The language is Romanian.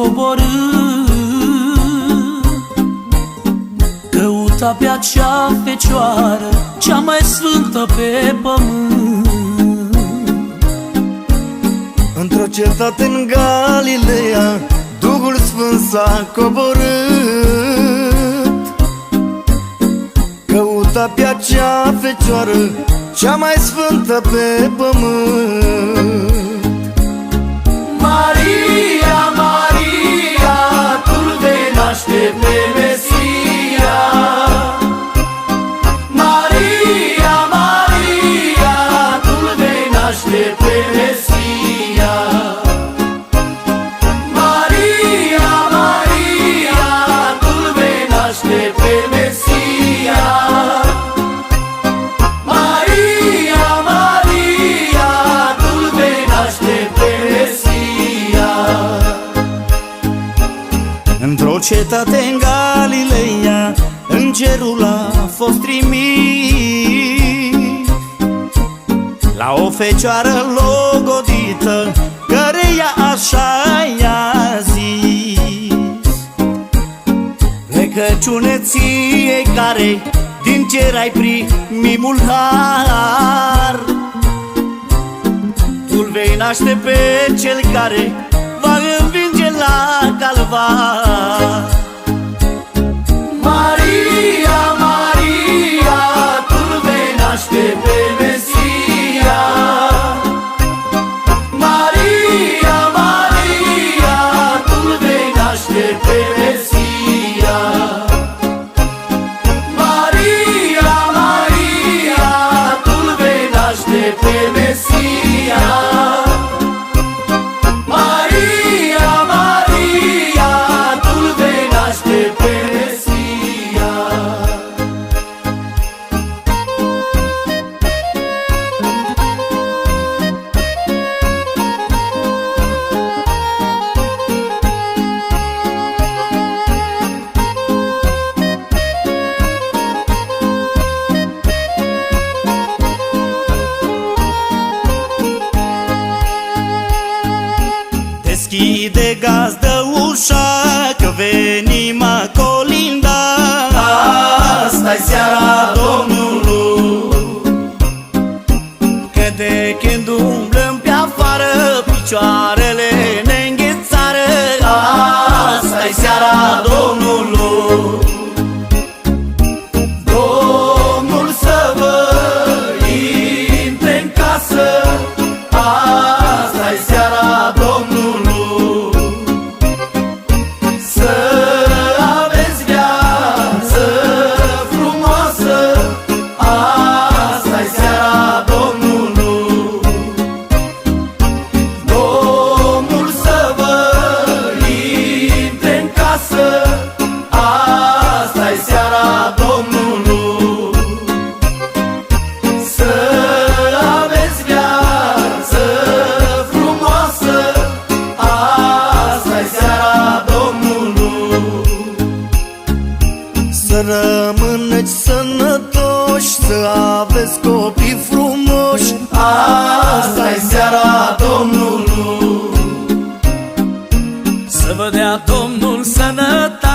coborât, căuta pe acea fecioară cea mai sfântă pe pământ. Într-o cetate în Galileea Duhul Sfânt s-a coborât, căuta pe acea fecioară cea mai sfântă pe pământ. Maria, Maria, tu-l vei naște pe Mesia. Maria, Maria, tu-l vei naște pe Mesia. Maria, Maria, tu-l vei naște pe Mesia. Maria, Maria, tu-l vei naște pe Mesia. Într-o cetate în Galileea îngerul a fost trimis la o fecioară logodită, căreia așa i-a zis: plecăciune ție care din cer ai primimul har, tu-l vei naște pe cel care va învinge la calvar. Maria, Maria, tu-l vei naște pe Mesia. Maria, Maria, tu-l vei naște pe Mesia. Maria, Maria, tu-l vei naște pe Mesia. Maria, Maria, tu-l vei naște pe Mesia. Deschide, gazdă, ușa, că venim a colinda. Asta-i seara Domnului, Că de când umblăm pe afară picioarele ne înghețară. asta-i seara Domnului. Domnul să vă intre în casă, asta-i seara Domnului. Să aveți viață frumoasă, asta-i seara Domnului. Domnul să vă intre în casă, asta-i seara Domnului. Să aveți viață frumoasă, asta-i seara Domnului. Să rămâneți sănătoși, să aveți copii frumoși, Asta-i seara Domnului. să vă dea Domnul sănătate.